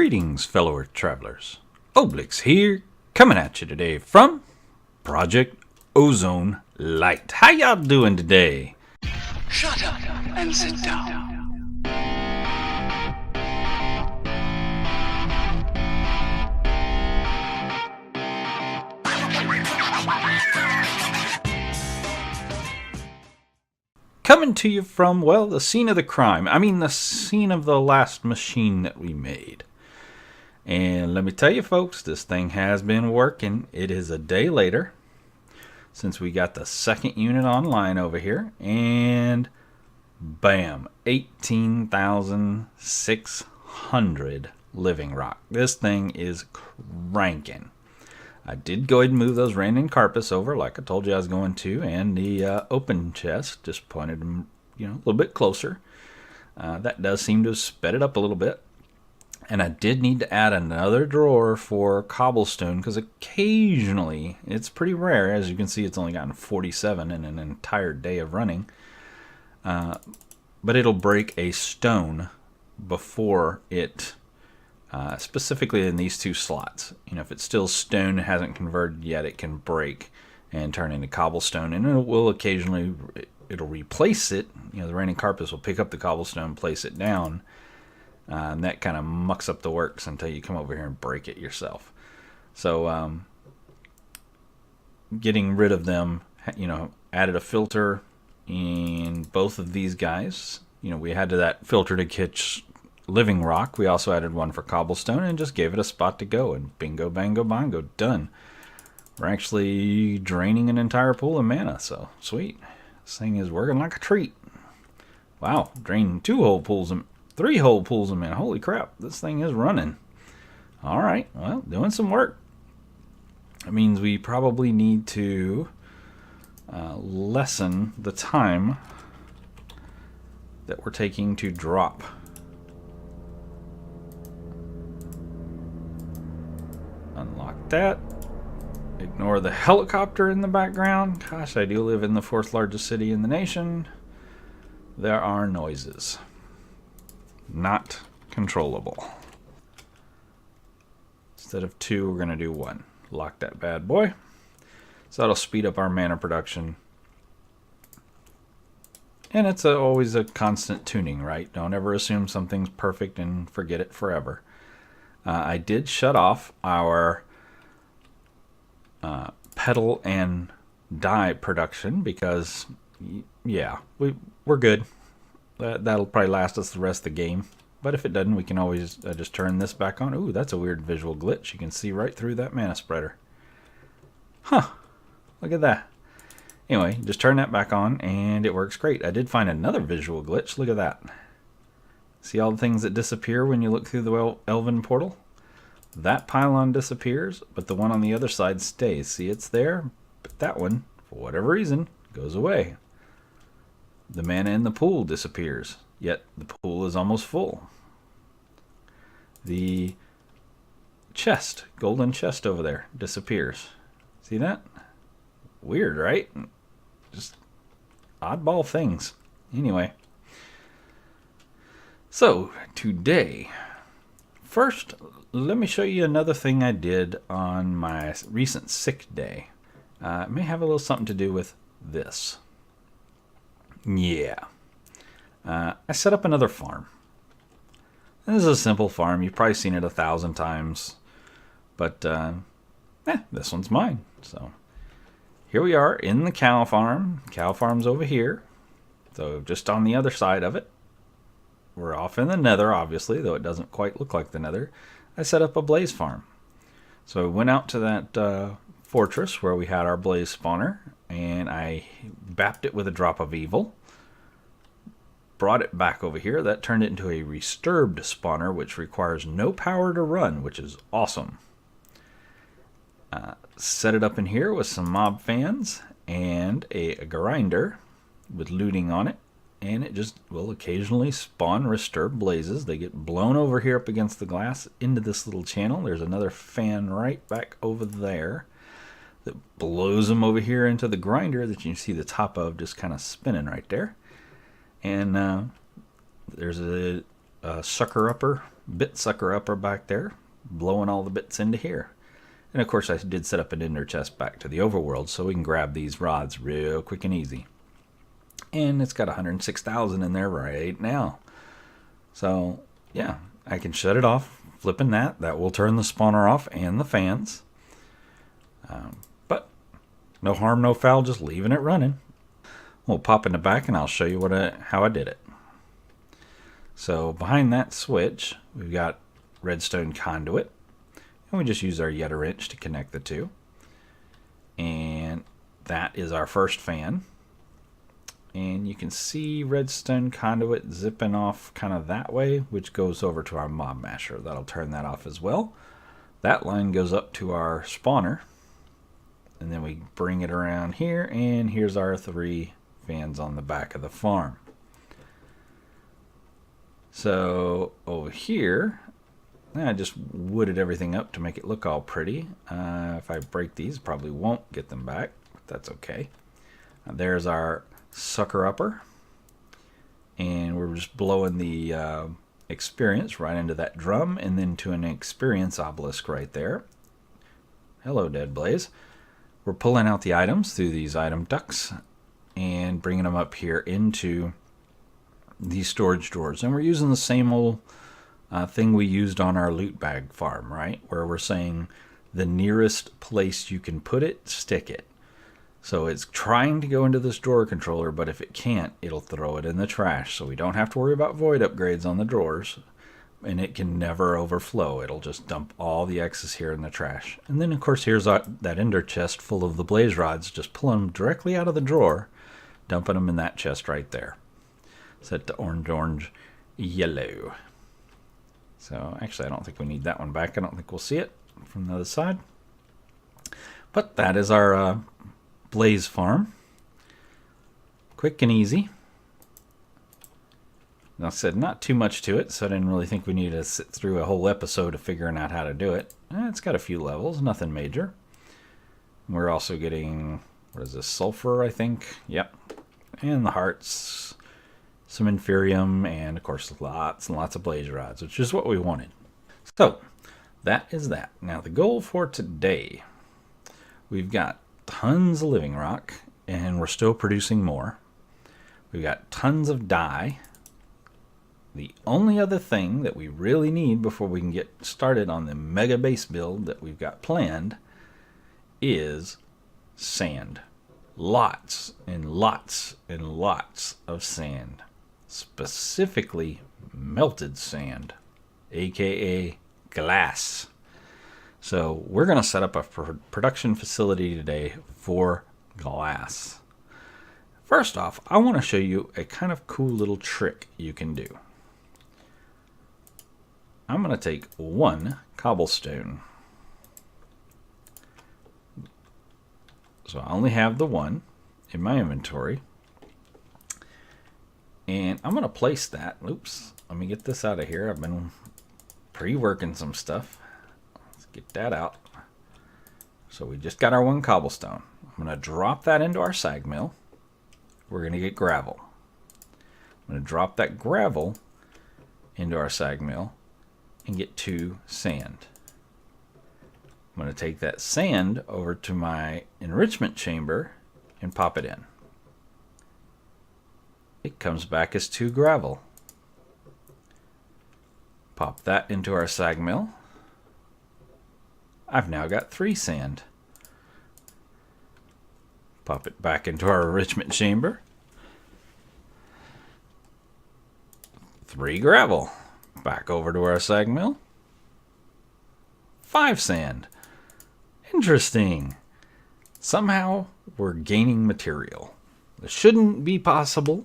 Greetings, fellow Earth travelers. Oblyx here, coming at you today from Project Ozone Lite. How y'all doing today? Shut up and sit down. Coming to you from, well, the scene of the crime. I mean, the scene of the last machine that we made. And let me tell you, folks, this thing has been working. It is a day later since we got the second unit online over here. And bam, 18,600 living rock. This thing is cranking. I did go ahead and move those random carpets over like I told you I was going to, and the open chest just pointed them, a little bit closer. That does seem to have sped it up a little bit. And I did need to add another drawer for cobblestone because occasionally, it's pretty rare, as you can see it's only gotten 47 in an entire day of running, but it'll break a stone before it specifically in these two slots. If it's still stone, it hasn't converted yet, it can break and turn into cobblestone, and it will occasionally, it'll replace it. The raining carpets will pick up the cobblestone, place it down, and that kind of mucks up the works until you come over here and break it yourself. So getting rid of them, added a filter in both of these guys. We had that filter to catch living rock. We also added one for cobblestone and just gave it a spot to go, and bingo bango bongo, done. We're actually draining an entire pool of mana, so sweet. This thing is working like a treat. Wow, drained 3 whole pools of mana. Holy crap, this thing is running. Alright, well, doing some work. That means we probably need to lessen the time that we're taking to drop. Unlock that. Ignore the helicopter in the background. Gosh, I do live in the 4th largest city in the nation. There are noises. Not controllable. Instead of 2, we're going to do 1. Lock that bad boy. So that'll speed up our mana production. And it's always a constant tuning, right? Don't ever assume something's perfect and forget it forever. I did shut off our pedal and die production because, yeah, we're good. That'll probably last us the rest of the game. But if it doesn't, we can always just turn this back on. Ooh, that's a weird visual glitch. You can see right through that mana spreader. Huh. Look at that. Anyway, just turn that back on and it works great. I did find another visual glitch. Look at that. See all the things that disappear when you look through the Elven portal? That pylon disappears, but the one on the other side stays. See, it's there, but that one, for whatever reason, goes away. The mana in the pool disappears, yet the pool is almost full. The chest, golden chest over there, disappears. See that? Weird, right? Just oddball things. Anyway. So, today, first, let me show you another thing I did on my recent sick day. It may have a little something to do with this. Yeah. I set up another farm. And this is a simple farm. You've probably seen it 1,000 times. But, this one's mine. So, here we are in the cow farm. Cow farm's over here. So, just on the other side of it. We're off in the nether, obviously, though it doesn't quite look like the nether. I set up a blaze farm. So I went out to that fortress where we had our blaze spawner, and I bapped it with a drop of evil. Brought it back over here. That turned it into a resturbed spawner, which requires no power to run, which is awesome. Set it up in here with some mob fans and a grinder with looting on it. And it just will occasionally spawn resturbed blazes. They get blown over here up against the glass into this little channel. There's another fan right back over there that blows them over here into the grinder that you can see the top of just kind of spinning right there. And there's a sucker upper bit sucker upper back there, blowing all the bits into here. And of course I did set up an ender chest back to the overworld so we can grab these rods real quick and easy. And it's got 106,000 in there right now. So yeah, I can shut it off, flipping that. That will turn the spawner off and the fans. But no harm, no foul, just leaving it running. We'll pop in the back and I'll show you how I did it. So behind that switch, we've got redstone conduit. And we just use our Yeta wrench to connect the two. And that is our first fan. And you can see redstone conduit zipping off kind of that way, which goes over to our mob masher. That'll turn that off as well. That line goes up to our spawner. And then we bring it around here, and here's our 3 fans on the back of the farm. So over here, I just wooded everything up to make it look all pretty. If I break these, probably won't get them back, but that's okay. There's our sucker upper, and we're just blowing the experience right into that drum and then to an experience obelisk right there. Hello, Dead Blaze. We're pulling out the items through these item ducts and bringing them up here into these storage drawers, and we're using the same old thing we used on our loot bag farm, right? Where we're saying the nearest place you can put it, stick it. So it's trying to go into this drawer controller, but if it can't, it'll throw it in the trash. So we don't have to worry about void upgrades on the drawers, and it can never overflow. It'll just dump all the excess here in the trash. And then of course here's that ender chest full of the blaze rods. Just pull them directly out of the drawer, dumping them in that chest right there. Set to orange, yellow. So actually I don't think we need that one back. I don't think we'll see it from the other side. But that is our blaze farm. Quick and easy. Like I said, not too much to it, so I didn't really think we needed to sit through a whole episode of figuring out how to do it. It's got a few levels, nothing major. We're also getting, what is this, sulfur, I think? Yep. And the hearts, some inferium, and of course lots and lots of blaze rods, which is what we wanted. So, that is that. Now the goal for today, we've got tons of living rock, and we're still producing more. We've got tons of dye. The only other thing that we really need before we can get started on the mega base build that we've got planned is sand. Lots and lots and lots of sand. Specifically melted sand, aka glass. So we're going to set up a production facility today for glass. First off, I want to show you a kind of cool little trick you can do. I'm going to take 1 cobblestone. So I only have the 1 in my inventory. And I'm going to place that. Oops, let me get this out of here. I've been pre-working some stuff. Let's get that out. So we just got our 1 cobblestone. I'm going to drop that into our sag mill. We're going to get gravel. I'm going to drop that gravel into our sag mill and get 2 sand. I'm going to take that sand over to my enrichment chamber and pop it in. It comes back as 2 gravel. Pop that into our sag mill. I've now got 3 sand. Pop it back into our enrichment chamber. 3 gravel. Back over to our sag mill. 5 sand. Interesting. Somehow we're gaining material. It shouldn't be possible.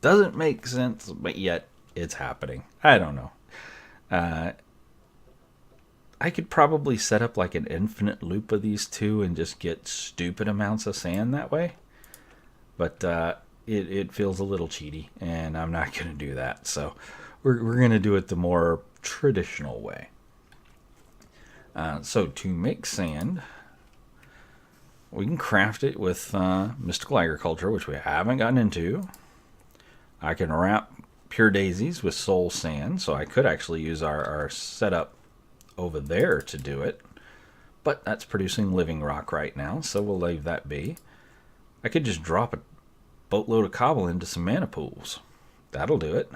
Doesn't make sense, but yet it's happening. I don't know. I could probably set up like an infinite loop of these two and just get stupid amounts of sand that way. But it feels a little cheaty, and I'm not going to do that. So we're going to do it the more traditional way. So to make sand, we can craft it with mystical agriculture, which we haven't gotten into. I can wrap pure daisies with soul sand, so I could actually use our setup over there to do it. But that's producing living rock right now, so we'll leave that be. I could just drop a boatload of cobble into some mana pools. That'll do it.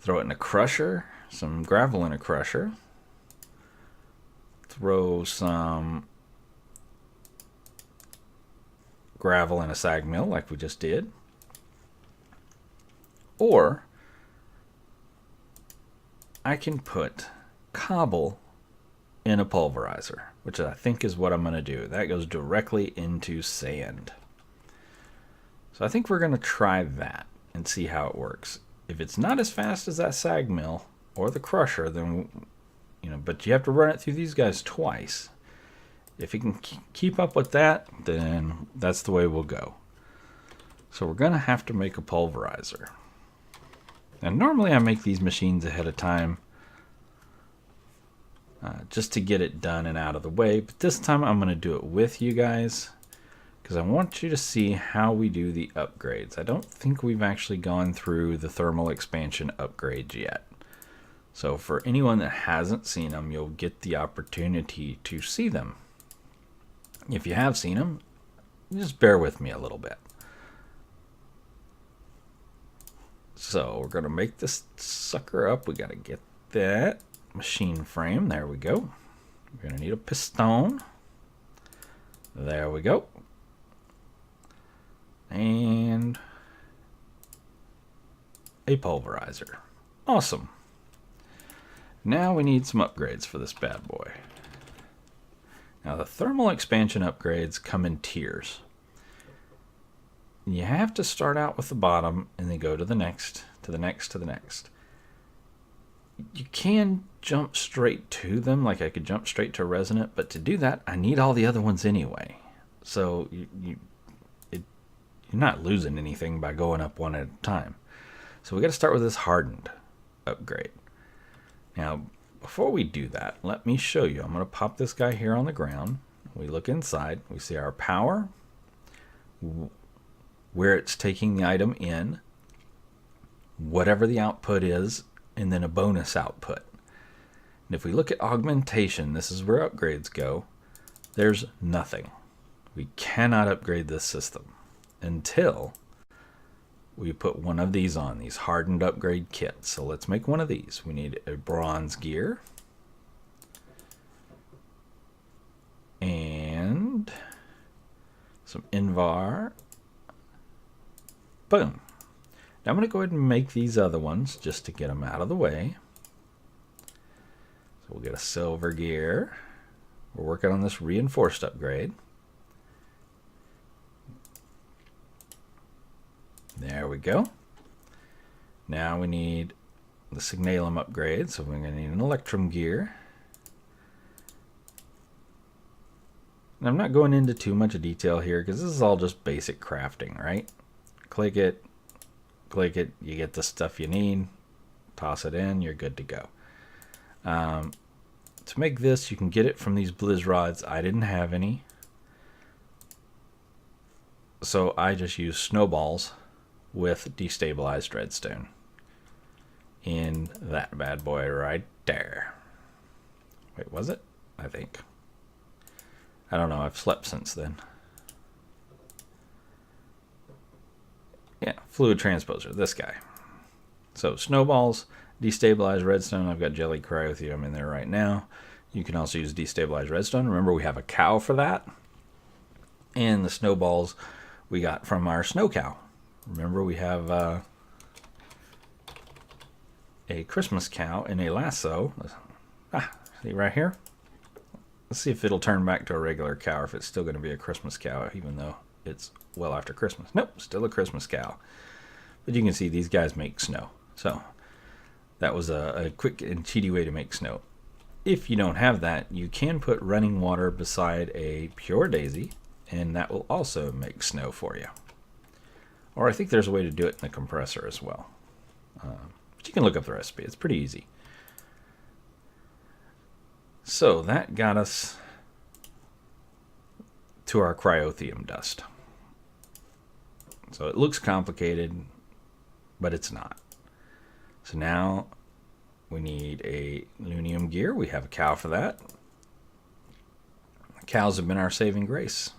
Throw it in a crusher, some gravel in a crusher. Throw some gravel in a sag mill like we just did. Or I can put cobble in a pulverizer, which I think is what I'm going to do. That goes directly into sand. So I think we're going to try that and see how it works. If it's not as fast as that sag mill or the crusher, then, but you have to run it through these guys twice. If you can keep up with that, then that's the way we'll go. So we're going to have to make a pulverizer. And normally I make these machines ahead of time just to get it done and out of the way. But this time I'm going to do it with you guys because I want you to see how we do the upgrades. I don't think we've actually gone through the thermal expansion upgrades yet. So for anyone that hasn't seen them, you'll get the opportunity to see them. If you have seen them, just bear with me a little bit. So we're going to make this sucker up. We got to get that machine frame. There we go. We're going to need a piston. There we go. And a pulverizer. Awesome. Now we need some upgrades for this bad boy. Now the thermal expansion upgrades come in tiers. You have to start out with the bottom and then go to the next, to the next, to the next. You can jump straight to them, like I could jump straight to resonant, but to do that, I need all the other ones anyway. So you're not losing anything by going up one at a time. So we got to start with this hardened upgrade. Now, before we do that, let me show you. I'm going to pop this guy here on the ground. We look inside. We see our power, where it's taking the item in, whatever the output is, and then a bonus output. And if we look at augmentation, this is where upgrades go. There's nothing. We cannot upgrade this system until we put one of these on, these hardened upgrade kits. So let's make one of these. We need a bronze gear and some Invar. Boom. Now I'm going to go ahead and make these other ones just to get them out of the way. So we'll get a silver gear. We're working on this reinforced upgrade. There we go. Now we need the signalum upgrade, so we're going to need an electrum gear. And I'm not going into too much detail here because this is all just basic crafting, right? Click it, you get the stuff you need, toss it in, you're good to go. To make this, you can get it from these blizz rods. I didn't have any, so I just used snowballs with destabilized redstone in that bad boy right there. Wait, was it? I think. I don't know. I've slept since then. Yeah, fluid transposer, this guy. So snowballs, destabilized redstone. I've got jelly cryotheum in there right now. You can also use destabilized redstone. Remember, we have a cow for that. And the snowballs we got from our snow cow. Remember, we have a Christmas cow in a lasso. See right here? Let's see if it'll turn back to a regular cow, or if it's still going to be a Christmas cow, even though it's well after Christmas. Nope, still a Christmas cow. But you can see these guys make snow. So that was a quick and cheaty way to make snow. If you don't have that, you can put running water beside a pure daisy, and that will also make snow for you. Or I think there's a way to do it in the compressor as well. But you can look up the recipe. It's pretty easy. So that got us to our cryotheum dust. So it looks complicated, but it's not. So now we need a Lunium gear. We have a cow for that. Cows have been our saving grace.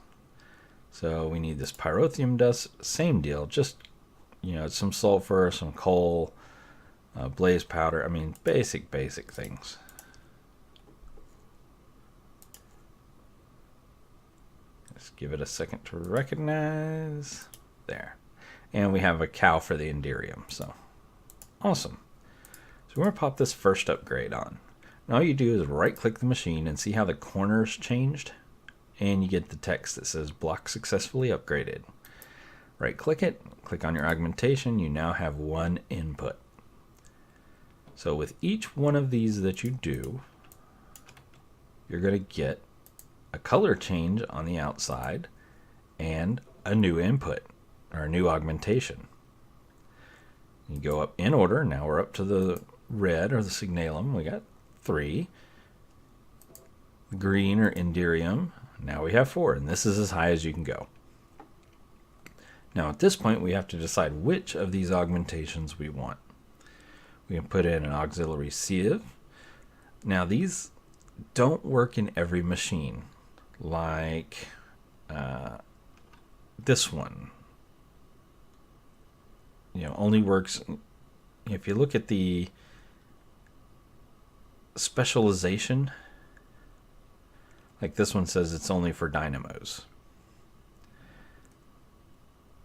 So we need this pyrotheum dust, same deal, just, you know, some sulfur, some coal, blaze powder. I mean, basic things. Let's give it a second to recognize. There. And we have a cow for the Enderium, so awesome. So we're going to pop this first upgrade on. And all you do is right click the machine and see how the corners changed, and you get the text that says block successfully upgraded. Right click it, click on your augmentation, you now have one input. So with each one of these that you do, you're going to get a color change on the outside and a new input, or a new augmentation. You go up in order. Now we're up to the red, or the signalum. We got 3. Green, or Enderium. Now we have 4, and this is as high as you can go. Now at this point we have to decide which of these augmentations we want. We can put in an auxiliary sieve. Now these don't work in every machine, like this one. You know, only works if you look at the specialization. Like this one says it's only for dynamos.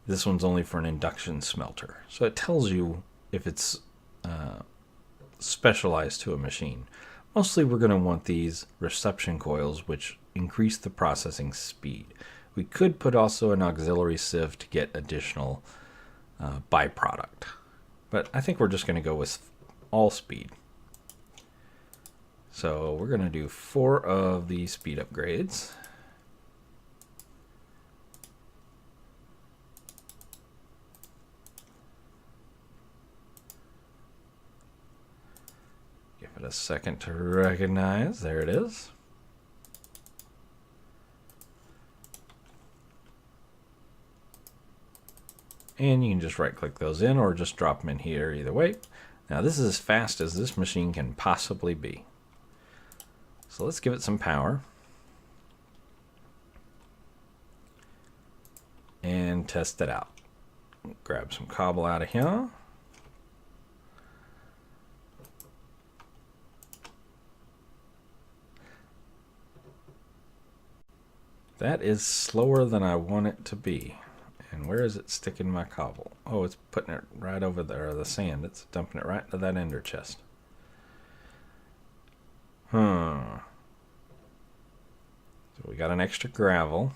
This one's only for an induction smelter. So it tells you if it's specialized to a machine. Mostly we're going to want these reception coils, which increase the processing speed. We could put also an auxiliary sieve to get additional byproduct. But I think we're just going to go with all speed. So we're going to do 4 of the speed upgrades. Give it a second to recognize. There it is. And you can just right click those in or just drop them in here either way. Now this is as fast as this machine can possibly be. So let's give it some power. And test it out. Grab some cobble out of here. That is slower than I want it to be. And where is it sticking my cobble? Oh, it's putting it right over there, the sand. It's dumping it right into that ender chest. So we got an extra gravel.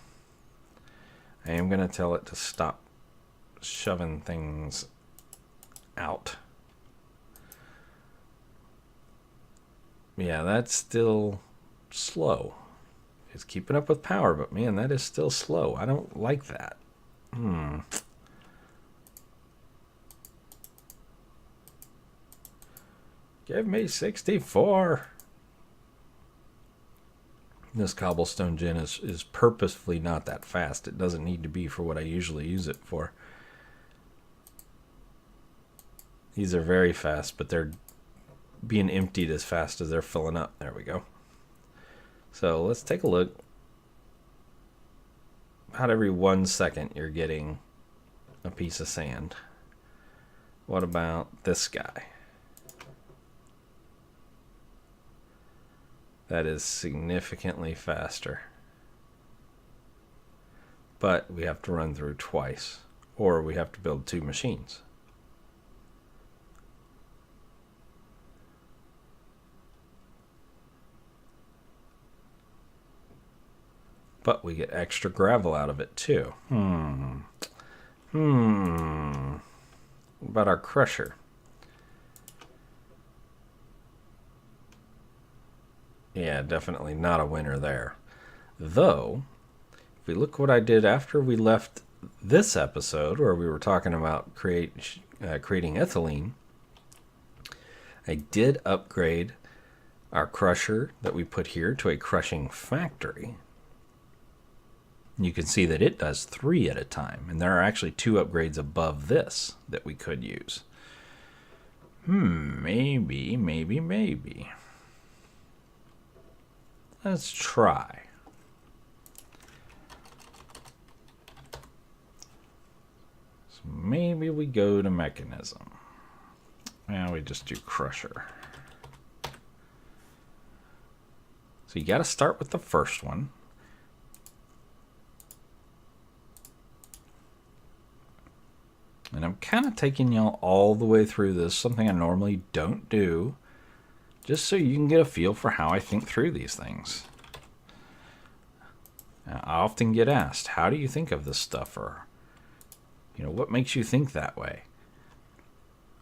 I am going to tell it to stop shoving things out. Yeah, that's still slow. It's keeping up with power, but man, that is still slow. I don't like that. Give me 64. This cobblestone gen is purposefully not that fast. It doesn't need to be for what I usually use it for. These are very fast, but they're being emptied as fast as they're filling up. There we go. So let's take a look. About every 1 second you're getting a piece of sand. What about this guy? That is significantly faster. But we have to run through twice, or we have to build 2 machines. But we get extra gravel out of it too. What about our crusher? Yeah, definitely not a winner there. Though, if we look what I did after we left this episode, where we were talking about creating ethylene, I did upgrade our crusher that we put here to a crushing factory. You can see that it does 3 at a time, and there are actually 2 upgrades above this that we could use. Maybe. Let's try. So maybe we go to mechanism. Now we just do crusher. So you got to start with the first one. And I'm kind of taking y'all all the way through this, something I normally don't do, just so you can get a feel for how I think through these things. Now, I often get asked, how do you think of this stuff? Or, you know, what makes you think that way?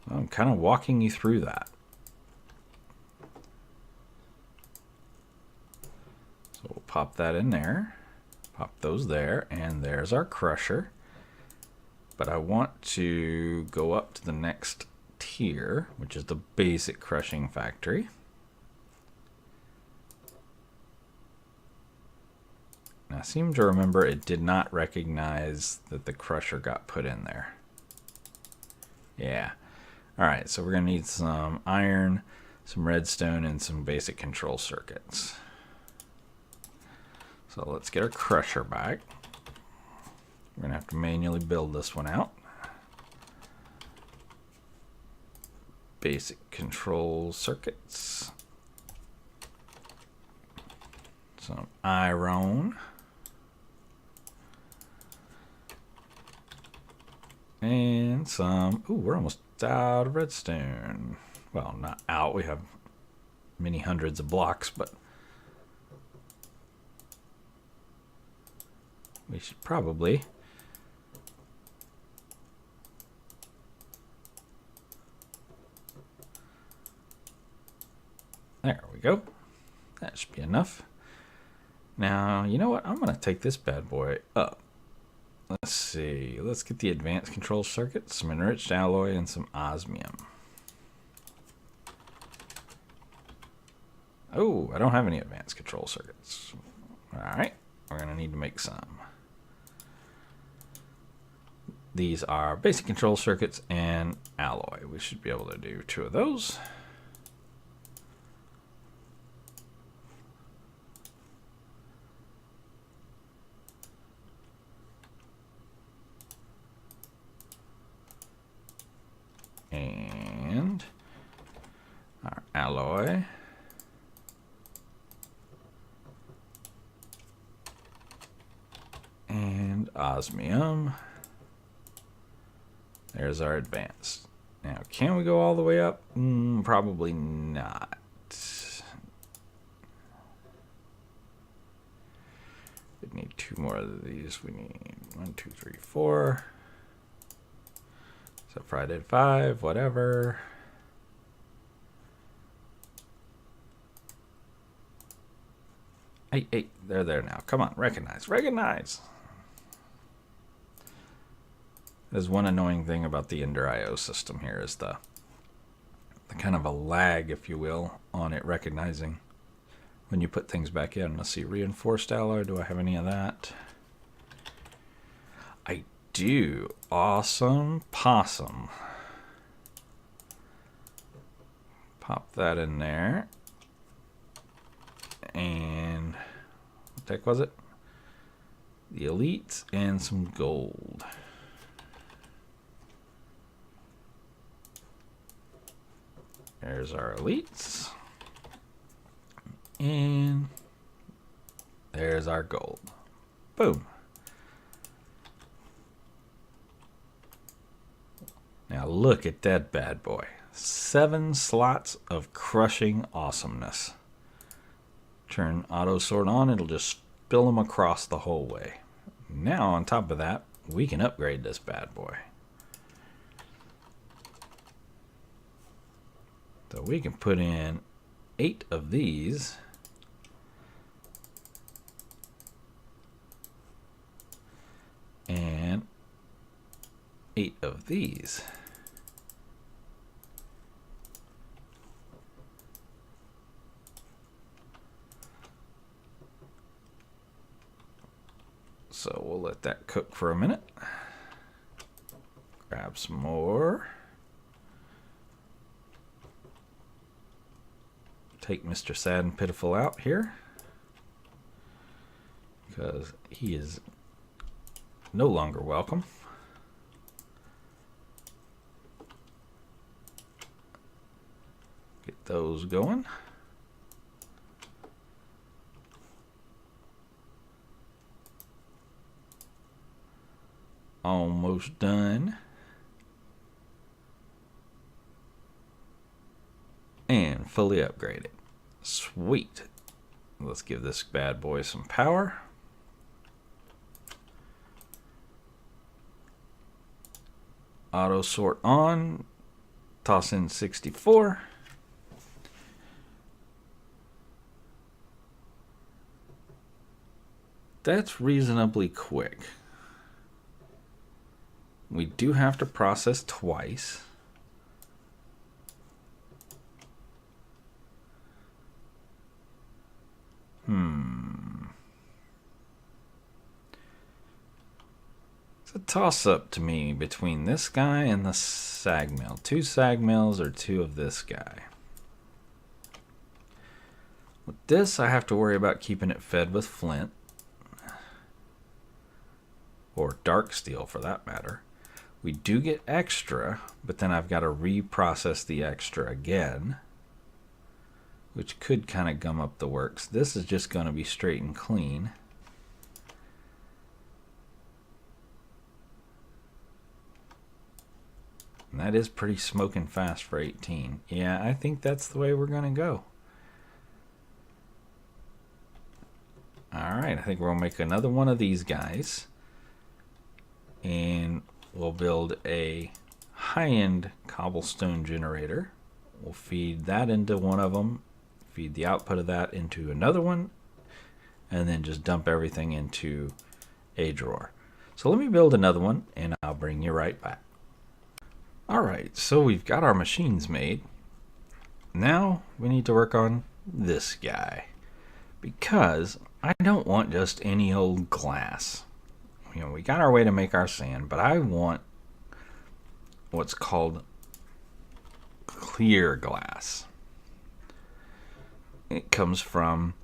Well, I'm kind of walking you through that. So we'll pop that in there, pop those there, and there's our crusher. But I want to go up to the next tier, which is the basic crushing factory. And I seem to remember it did not recognize that the crusher got put in there. Yeah. All right, so we're going to need some iron, some redstone, and some basic control circuits. So let's get our crusher back. We're going to have to manually build this one out. Basic control circuits. Some iron. And some... Ooh, we're almost out of redstone. Well, not out. We have many hundreds of blocks, but... we should probably... There we go. That should be enough. Now, you know what? I'm going to take this bad boy up. Let's see. Let's get the advanced control circuit, some enriched alloy, and some osmium. Oh, I don't have any advanced control circuits. All right. We're going to need to make some. These are basic control circuits and alloy. We should be able to do 2 of those. And our alloy. And osmium. There's our advanced. Now, can we go all the way up? Probably not. We need 2 more of these. We need 1, 2, 3, 4. So Friday 5, whatever. Hey, they're there now. Come on, recognize. There's one annoying thing about the Ender IO system here is the kind of a lag, if you will, on it recognizing when you put things back in. Let's see, reinforced alloy. Do I have any of that? I do. Awesome possum. Pop that in there. And what the heck was it? The elites and some gold. There's our elites. And there's our gold. Boom. Now look at that bad boy. 7 slots of crushing awesomeness. Turn auto sort on, it'll just spill them across the whole way. Now on top of that, we can upgrade this bad boy. So we can put in 8 of these. And 8 of these. So we'll let that cook for a minute. Grab some more. take Mr. Sad and Pitiful out here, because he is no longer welcome. Get those going. Almost done. And fully upgraded. Sweet. Let's give this bad boy some power. Auto sort on. Toss in 64. That's reasonably quick. We do have to process twice. It's a toss-up to me between this guy and the sag mill. 2 sag mills or 2 of this guy. With this, I have to worry about keeping it fed with flint. Or dark steel, for that matter. We do get extra, but then I've got to reprocess the extra again, which could kind of gum up the works. This is just going to be straight and clean. And that is pretty smoking fast for 18. Yeah, I think that's the way we're going to go. Alright, I think we're going to make another one of these guys. And we'll build a high-end cobblestone generator. We'll feed that into one of them, feed the output of that into another one, and then just dump everything into a drawer. So let me build another one, and I'll bring you right back. Alright, so we've got our machines made. Now we need to work on this guy, because I don't want just any old glass. You know, we got our way to make our sand, but I want what's called clear glass. It comes from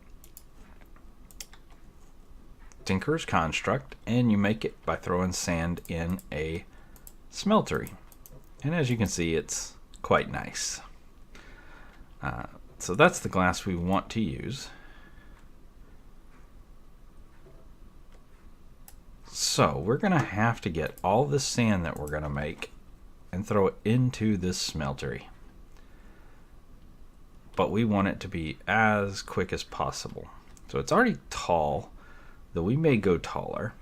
Tinker's Construct, and you make it by throwing sand in a smeltery. And as you can see, it's quite nice. So that's the glass we want to use. So we're going to have to get all the sand that we're going to make and throw it into this smeltery. But we want it to be as quick as possible. So it's already tall, though we may go taller.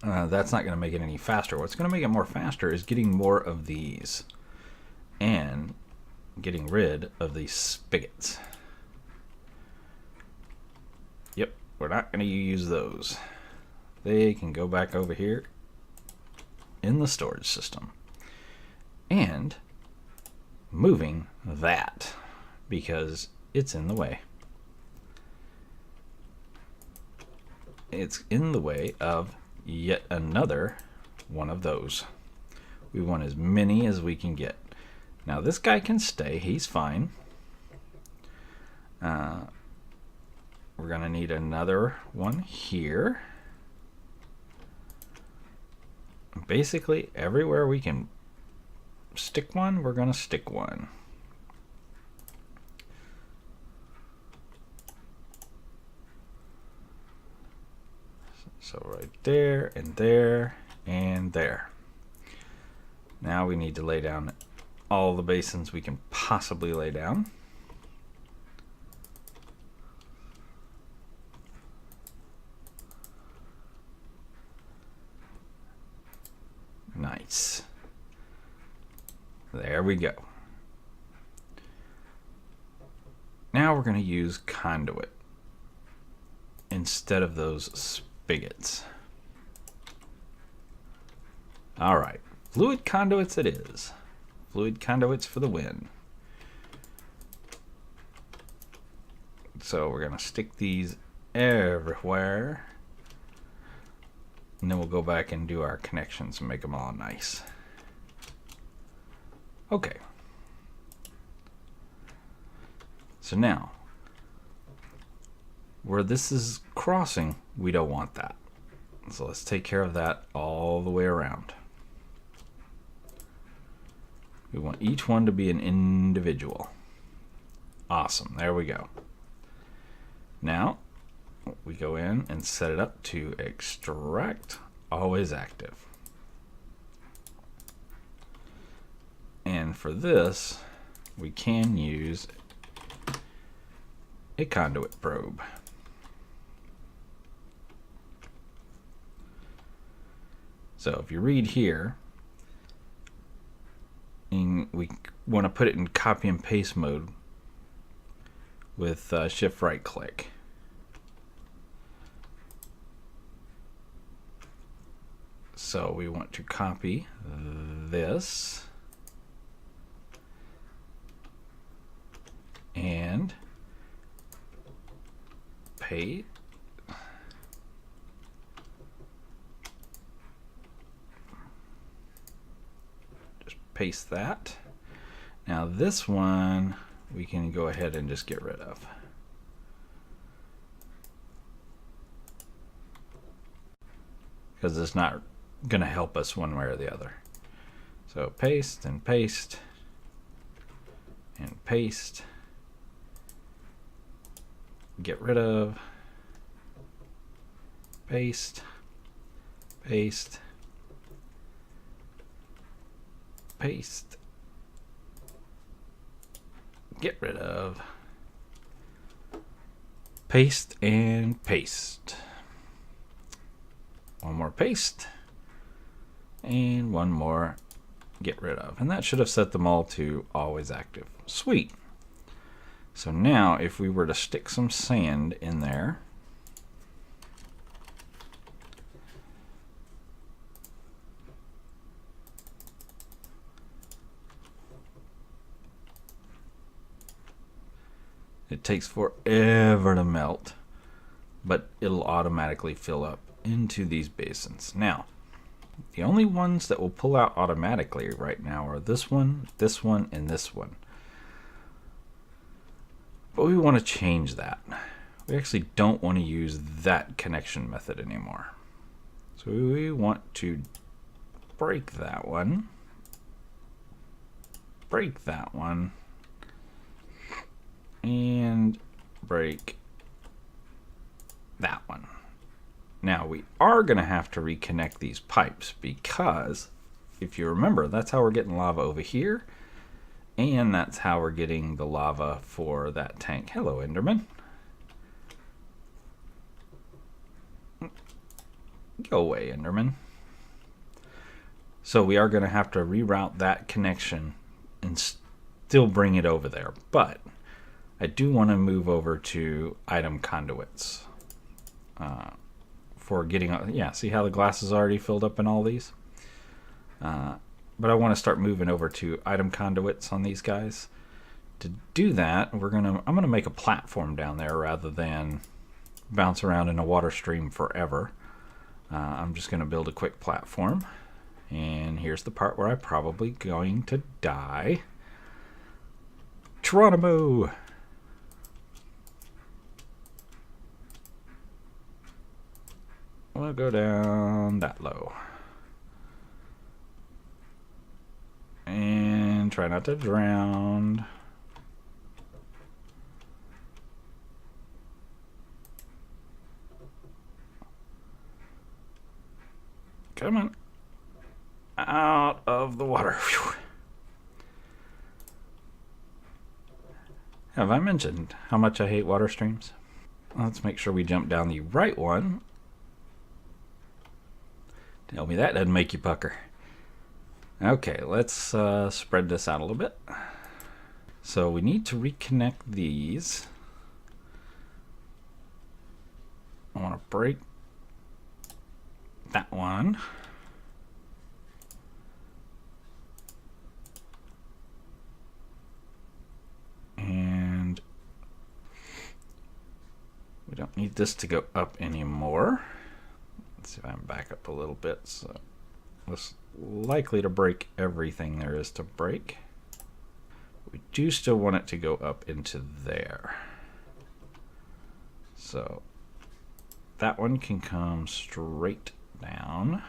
That's not going to make it any faster. What's going to make it more faster is getting more of these and getting rid of these spigots. Yep, we're not going to use those. They can go back over here in the storage system. And moving that because it's in the way. It's in the way of yet another one of those. We want as many as we can get. Now this guy can stay, he's fine. We're gonna need another one here. Basically everywhere we can stick one, we're gonna stick one. So right there, and there, and there. Now we need to lay down all the basins we can possibly lay down. Nice. There we go. Now we're going to use conduit instead of those spigots. All right, fluid conduits it is. Fluid conduits for the win. So we're going to stick these everywhere. And then we'll go back and do our connections and make them all nice. Okay. So now, where this is crossing, we don't want that. So let's take care of that all the way around. We want each one to be an individual. Awesome, there we go. Now, we go in and set it up to extract always active. And for this, we can use a conduit probe. So if you read here, we want to put it in copy and paste mode with shift right click. So we want to copy this and paste. Paste that. Now this one we can go ahead and just get rid of. Because it's not going to help us one way or the other. So paste and paste and paste. Get rid of. Paste. Paste. Paste. Get rid of. Paste and paste. One more paste. And one more get rid of. And that should have set them all to always active. Sweet. So now if we were to stick some sand in there, it takes forever to melt, but it'll automatically fill up into these basins. Now, the only ones that will pull out automatically right now are this one, and this one. But we want to change that. We actually don't want to use that connection method anymore. So we want to break that one, break that one, and break that one. Now we are going to have to reconnect these pipes because if you remember, that's how we're getting lava over here, and that's how we're getting the lava for that tank. Hello, Enderman. Go away, Enderman. So we are going to have to reroute that connection and still bring it over there, but I do want to move over to item conduits for getting, yeah, see how the glass is already filled up in all these? But I want to start moving over to item conduits on these guys. To do that, I'm gonna make a platform down there rather than bounce around in a water stream forever. I'm just gonna build a quick platform, and here's the part where I'm probably going to die. Geronimo! We'll go down that low. And try not to drown. Come on. Out of the water. Whew. Have I mentioned how much I hate water streams? Let's make sure we jump down the right one. Tell me that doesn't make you pucker. Okay, let's spread this out a little bit. So we need to reconnect these. I want to break that one. And we don't need this to go up anymore. Let's see if I can back up a little bit. So this is likely to break everything there is to break. We do still want it to go up into there. So that one can come straight down.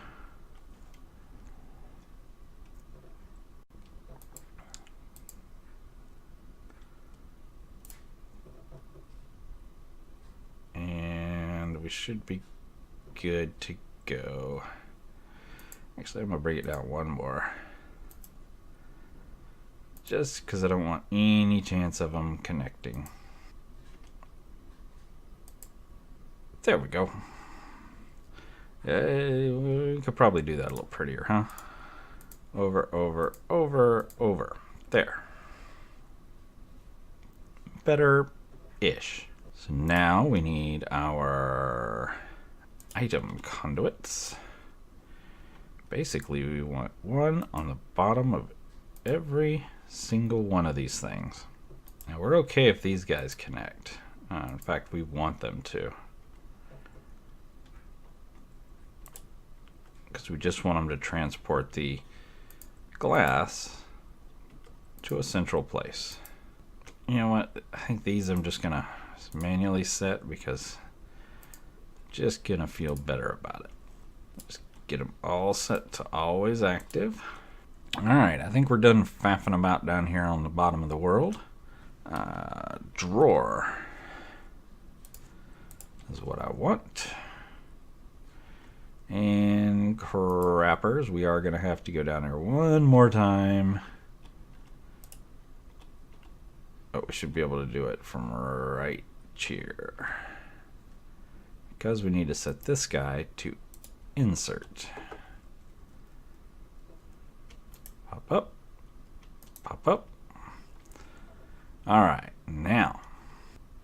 And we should be good to go. Actually, I'm going to bring it down one more. Just because I don't want any chance of them connecting. There we go. We could probably do that a little prettier, huh? Over, over, over, over. There. Better-ish. So now we need our item conduits. Basically, we want one on the bottom of every single one of these things. Now, we're okay if these guys connect. In fact, we want them to. Because we just want them to transport the glass to a central place. You know what? I think these I'm just going to manually set because I'm just going to feel better about it. Just get them all set to always active. Alright, I think we're done faffing about down here on the bottom of the world. Drawer is what I want. And crappers, we are going to have to go down there one more time. But we should be able to do it from right here. Because we need to set this guy to insert. Pop up. Pop up. Alright, now,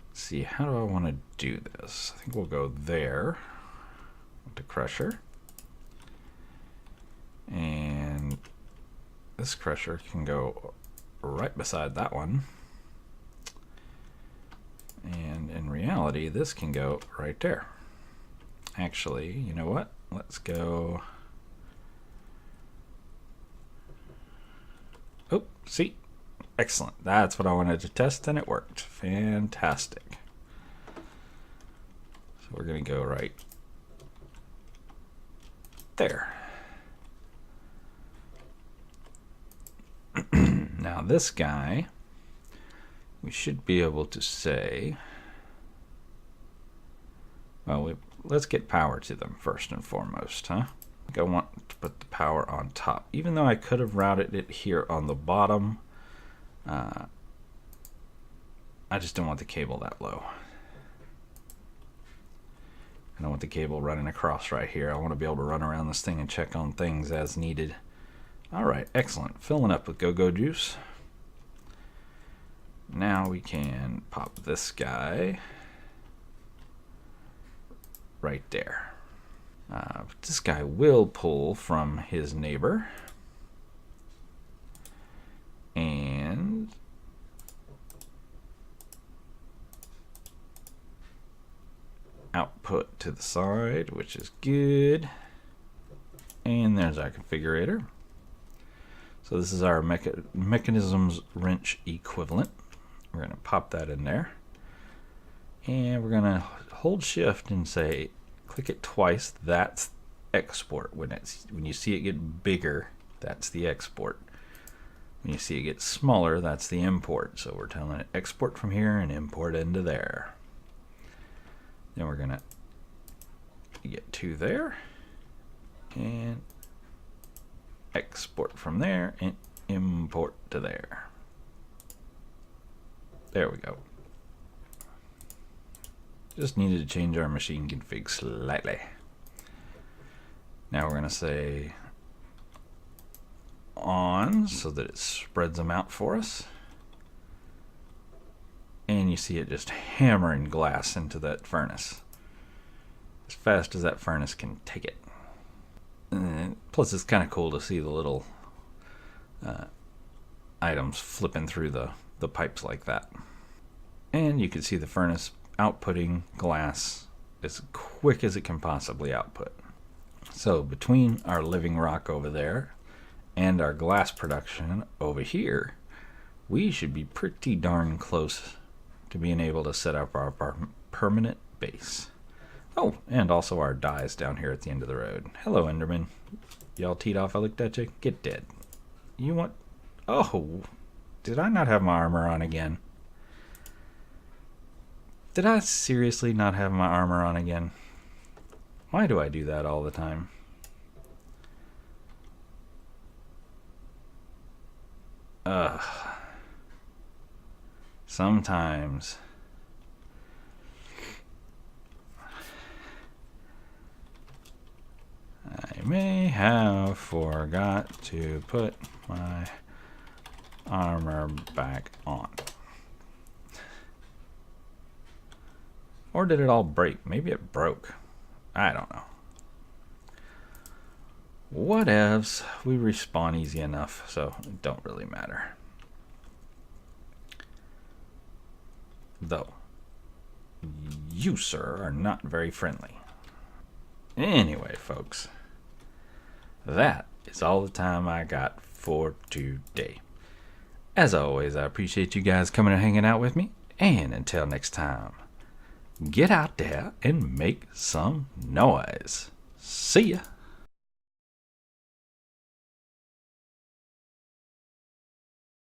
let's see, how do I want to do this? I think we'll go there with the crusher. And this crusher can go right beside that one. And in reality, this can go right there. Actually, you know what? Let's go. Oh, see? Excellent. That's what I wanted to test, and it worked. Fantastic. So we're going to go right there. Now this guy, we should be able to say, well, let's get power to them first and foremost, huh? I think I want to put the power on top, even though I could have routed it here on the bottom. I just don't want the cable that low. I don't want the cable running across right here. I want to be able to run around this thing and check on things as needed. Alright, excellent. Filling up with go-go juice. Now we can pop this guy right there. This guy will pull from his neighbor. And output to the side, which is good. And there's our configurator. So this is our mechanisms wrench equivalent. We're going to pop that in there. And we're going to hold shift and say, click it twice. That's export. When you see it get bigger, that's the export. When you see it get smaller, that's the import. So we're telling it export from here and import into there. Then we're going to get to there and export from there and import to there. There we go. Just needed to change our machine config slightly. Now we're going to say on so that it spreads them out for us. And you see it just hammering glass into that furnace as fast as that furnace can take it. And plus it's kind of cool to see the little items flipping through the pipes like that. And you can see the furnace outputting glass as quick as it can possibly output. So between our living rock over there and our glass production over here, we should be pretty darn close to being able to set up our permanent base. Oh, and also our dies down here at the end of the road. Hello, Enderman. Y'all teed off I looked at you? Get dead. You want... Oh, did I not have my armor on again? Did I seriously not have my armor on again? Why do I do that all the time? Ugh. Sometimes. I may have forgot to put my armor back on. Or did it all break? Maybe it broke. I don't know. Whatevs. We respawn easy enough, so it don't really matter. Though, you, sir, are not very friendly. Anyway, folks, that is all the time I got for today. As always, I appreciate you guys coming and hanging out with me. And until next time, get out there and make some noise. See ya.